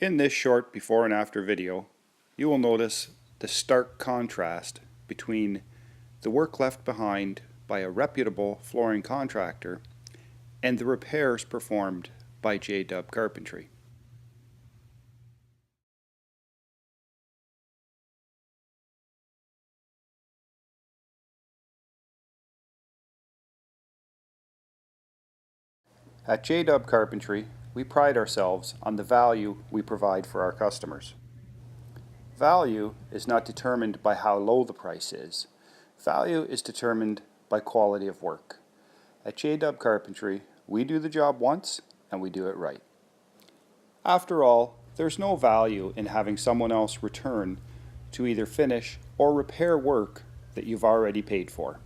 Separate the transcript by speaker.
Speaker 1: In this short before and after video, you will notice the stark contrast between the work left behind by a reputable flooring contractor and the repairs performed by JDub Carpentry. At JDub Carpentry, we pride ourselves on the value we provide for our customers. Value is not determined by how low the price is. Value is determined by quality of work. At JDub Carpentry, we do the job once and we do it right. After all, there's no value in having someone else return to either finish or repair work that you've already paid for.